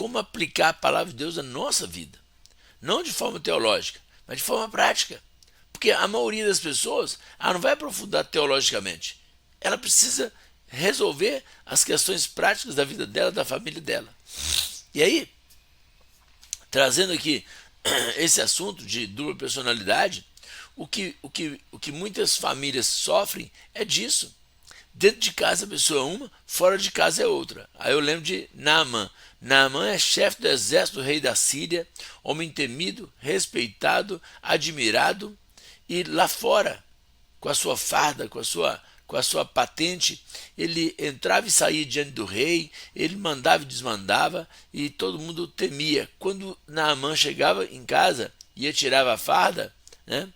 como aplicar a palavra de Deus na nossa vida. Não de forma teológica, mas de forma prática. Porque a maioria das pessoas, ela não vai aprofundar teologicamente. Ela precisa resolver as questões práticas da vida dela, da família dela. E aí, trazendo aqui esse assunto de dupla personalidade, o que muitas famílias sofrem é disso. Dentro de casa a pessoa é uma, fora de casa é outra. Aí eu lembro de Naamã. Naamã é chefe do exército do rei da Síria, homem temido, respeitado, admirado, e lá fora, com a sua farda, com a sua patente, ele entrava e saía diante do rei, ele mandava e desmandava, e todo mundo temia. Quando Naamã chegava em casa e tirava a farda, né,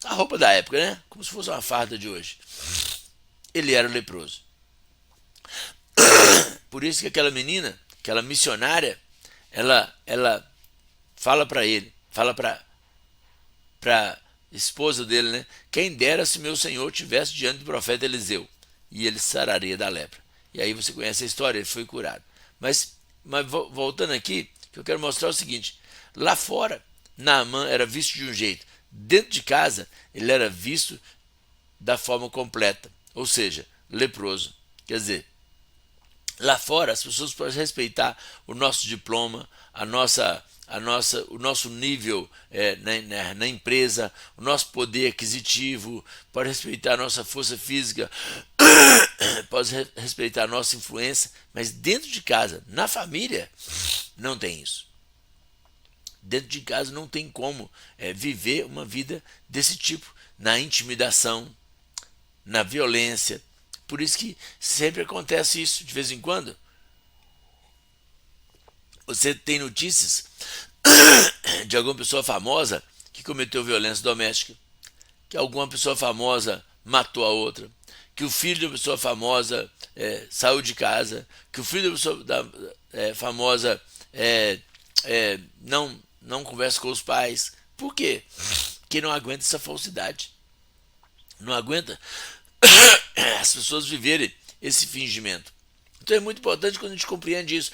a roupa da época, né, como se fosse uma farda de hoje, ele era leproso. Por isso que aquela menina, aquela missionária, ela fala para ele, fala para esposa dele, né? Quem dera se meu senhor tivesse diante do profeta Eliseu, e ele sararia da lepra. E aí você conhece a história, ele foi curado. Mas voltando aqui, que eu quero mostrar o seguinte: lá fora, Naamã era visto de um jeito, dentro de casa, ele era visto da forma completa, ou seja, leproso. Quer dizer, lá fora as pessoas podem respeitar o nosso diploma, o nosso nível na empresa, o nosso poder aquisitivo, pode respeitar a nossa força física, pode respeitar a nossa influência, mas dentro de casa, na família, não tem isso. Dentro de casa não tem como viver uma vida desse tipo, na intimidação, na violência. Por isso que sempre acontece isso de vez em quando. Você tem notícias de alguma pessoa famosa que cometeu violência doméstica, que alguma pessoa famosa matou a outra, que o filho de uma pessoa famosa saiu de casa, que o filho de uma pessoa famosa não conversa com os pais. Por quê? Porque não aguenta essa falsidade. Não aguenta as pessoas viverem esse fingimento. Então é muito importante quando a gente compreende isso.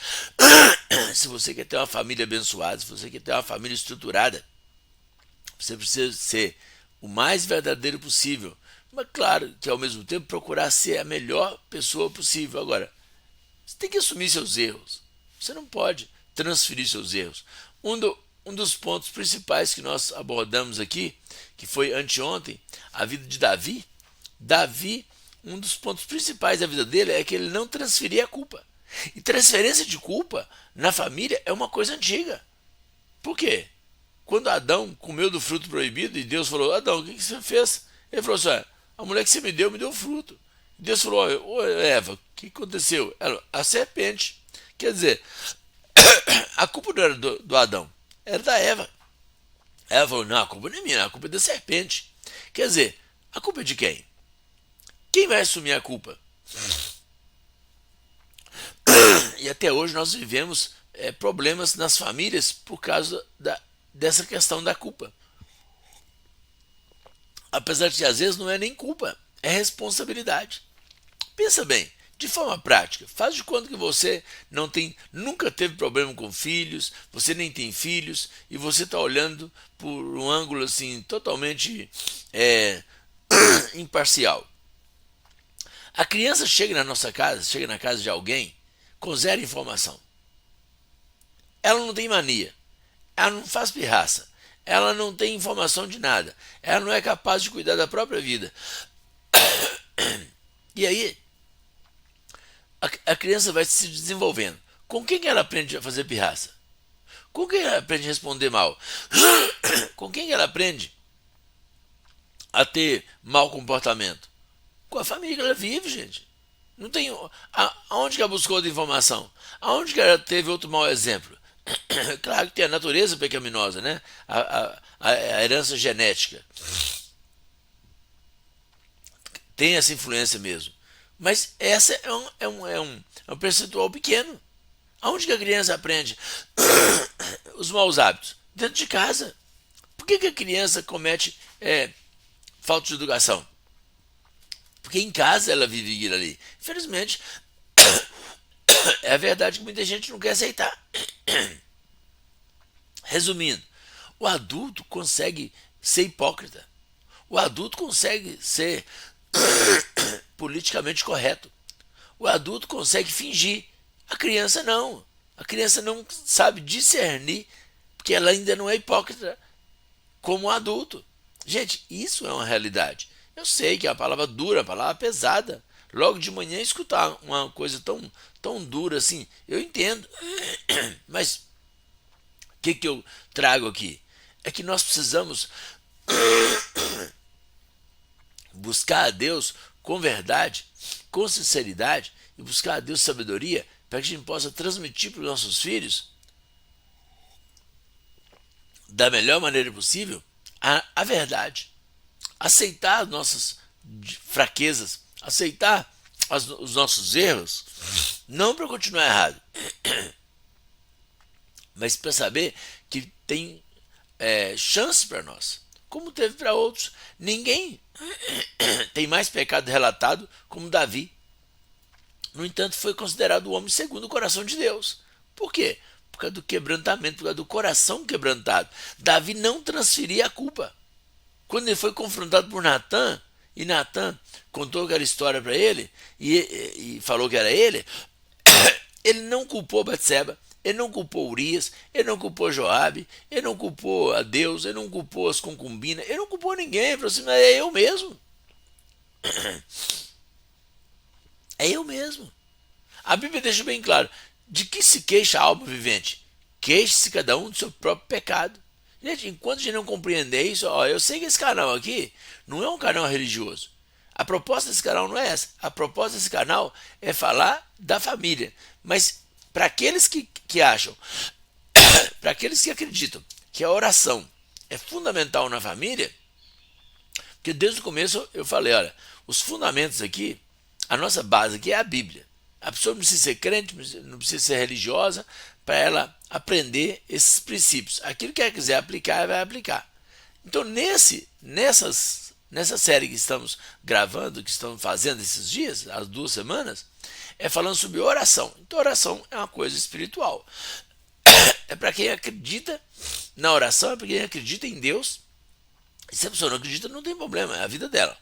Se você quer ter uma família abençoada, se você quer ter uma família estruturada, você precisa ser o mais verdadeiro possível. Mas claro que ao mesmo tempo procurar ser a melhor pessoa possível. Agora, você tem que assumir seus erros. Você não pode transferir seus erros. Um dos pontos principais que nós abordamos aqui, que foi anteontem, a vida de Davi. Davi, um dos pontos principais da vida dele é que ele não transferia a culpa. E transferência de culpa na família é uma coisa antiga. Por quê? Quando Adão comeu do fruto proibido e Deus falou: Adão, o que você fez? Ele falou assim: a mulher que você me deu fruto. Deus falou: ô Eva, o que aconteceu? Ela, a serpente. Quer dizer, a culpa não era do Adão, era da Eva. Ela falou: não, a culpa não é minha, a culpa é da serpente. Quer dizer, a culpa é de quem? Quem vai assumir a culpa? E até hoje nós vivemos problemas nas famílias por causa dessa questão da culpa. Apesar de que às vezes não é nem culpa, é responsabilidade. Pensa bem, de forma prática, faz de conta que você nunca teve problema com filhos, você nem tem filhos, e você está olhando por um ângulo assim totalmente imparcial. A criança chega na nossa casa, chega na casa de alguém com zero informação. Ela não tem mania, ela não faz pirraça, ela não tem informação de nada, ela não é capaz de cuidar da própria vida. E aí, a criança vai se desenvolvendo. Com quem que ela aprende a fazer pirraça? Com quem ela aprende a responder mal? Com quem que ela aprende a ter mau comportamento? Com a família que ela vive, gente. Não tem. Aonde que ela buscou outra informação? Aonde que ela teve outro mau exemplo? Claro que tem a natureza pecaminosa, né? A herança genética. Tem essa influência mesmo. Mas essa é um percentual pequeno. Aonde que a criança aprende os maus hábitos? Dentro de casa. Por que a criança comete falta de educação? Porque em casa ela vive aquilo ali. Infelizmente, É a verdade que muita gente não quer aceitar. Resumindo, o adulto consegue ser hipócrita. O adulto consegue ser politicamente correto. O adulto consegue fingir. A criança não. A criança não sabe discernir, porque ela ainda não é hipócrita como adulto. Gente, isso é uma realidade. Eu sei que é uma palavra dura, uma palavra pesada. Logo de manhã escutar uma coisa tão dura assim, eu entendo. Mas o que eu trago aqui? É que nós precisamos buscar a Deus com verdade, com sinceridade, e buscar a Deus sabedoria para que a gente possa transmitir para os nossos filhos da melhor maneira possível a verdade. Aceitar as nossas fraquezas, aceitar os nossos erros, não para continuar errado, mas para saber que tem chance para nós, como teve para outros. Ninguém tem mais pecado relatado como Davi. No entanto, foi considerado o homem segundo o coração de Deus. Por quê? Por causa do quebrantamento, por causa do coração quebrantado. Davi não transferia a culpa. Quando ele foi confrontado por Natã, e Natã contou aquela história para ele, e falou que era ele não culpou Batseba, ele não culpou Urias, ele não culpou Joabe, ele não culpou a Deus, ele não culpou as concubinas, ele não culpou ninguém. Ele falou assim, mas é eu mesmo. É eu mesmo. A Bíblia deixa bem claro, de que se queixa a alma vivente? Queixe-se cada um do seu próprio pecado. Gente, enquanto a gente não compreender isso, eu sei que esse canal aqui não é um canal religioso. A proposta desse canal não é essa. A proposta desse canal é falar da família. Mas para aqueles que acham, para aqueles que acreditam que a oração é fundamental na família, porque desde o começo eu falei, olha, os fundamentos aqui, a nossa base aqui é a Bíblia. A pessoa não precisa ser crente, não precisa ser religiosa para ela aprender esses princípios. Aquilo que ela quiser aplicar, vai aplicar. Então, nessa série que estamos gravando, que estamos fazendo esses dias, as 2 semanas, é falando sobre oração. Então, oração é uma coisa espiritual. É para quem acredita na oração, é para quem acredita em Deus. E se a pessoa não acredita, não tem problema, é a vida dela.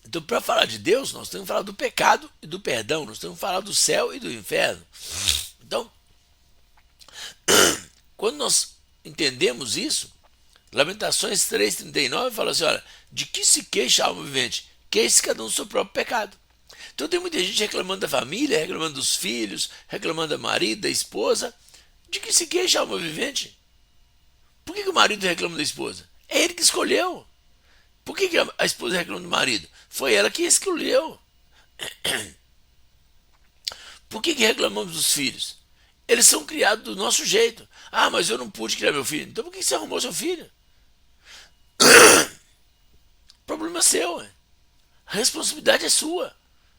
Então, para falar de Deus, nós temos que falar do pecado e do perdão, nós temos que falar do céu e do inferno. Então, quando nós entendemos isso, Lamentações 3,39 fala assim, olha, de que se queixa a alma vivente? Queixe cada um do seu próprio pecado. Então tem muita gente reclamando da família, reclamando dos filhos, reclamando da marido, da esposa. De que se queixa a alma vivente? Por que o marido reclama da esposa? É ele que escolheu. Por que a esposa reclama do marido? Foi ela que escolheu. Por que reclamamos dos filhos? Eles são criados do nosso jeito. Ah, mas eu não pude criar meu filho. Então por que você arrumou seu filho? O problema é seu. A responsabilidade é sua.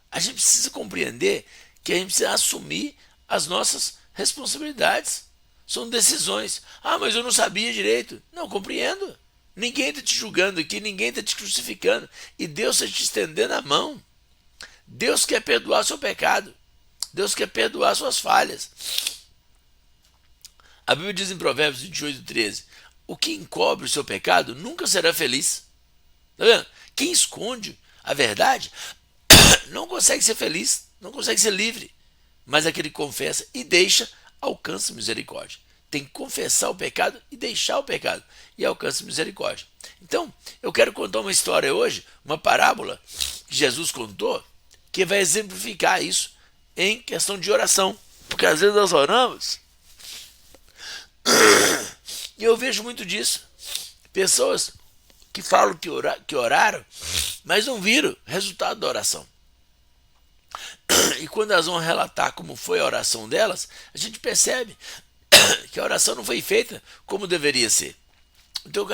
A gente precisa compreender que a gente precisa assumir as nossas responsabilidades. São decisões. Ah, mas eu não sabia direito. Não, compreendo. Ninguém está te julgando aqui, ninguém está te crucificando. E Deus está te estendendo a mão. Deus quer perdoar seu pecado. Deus quer perdoar suas falhas. A Bíblia diz em Provérbios 28:13: o que encobre o seu pecado nunca será feliz. Tá vendo? Quem esconde a verdade não consegue ser feliz, não consegue ser livre. Mas aquele que confessa e deixa, alcança misericórdia. Tem que confessar o pecado e deixar o pecado, e alcança misericórdia. Então, eu quero contar uma história hoje, uma parábola que Jesus contou, que vai exemplificar isso em questão de oração. Porque às vezes nós oramos, e eu vejo muito disso. Pessoas que falam que oraram, mas não viram resultado da oração. E quando elas vão relatar como foi a oração delas, a gente percebe que a oração não foi feita como deveria ser. Então eu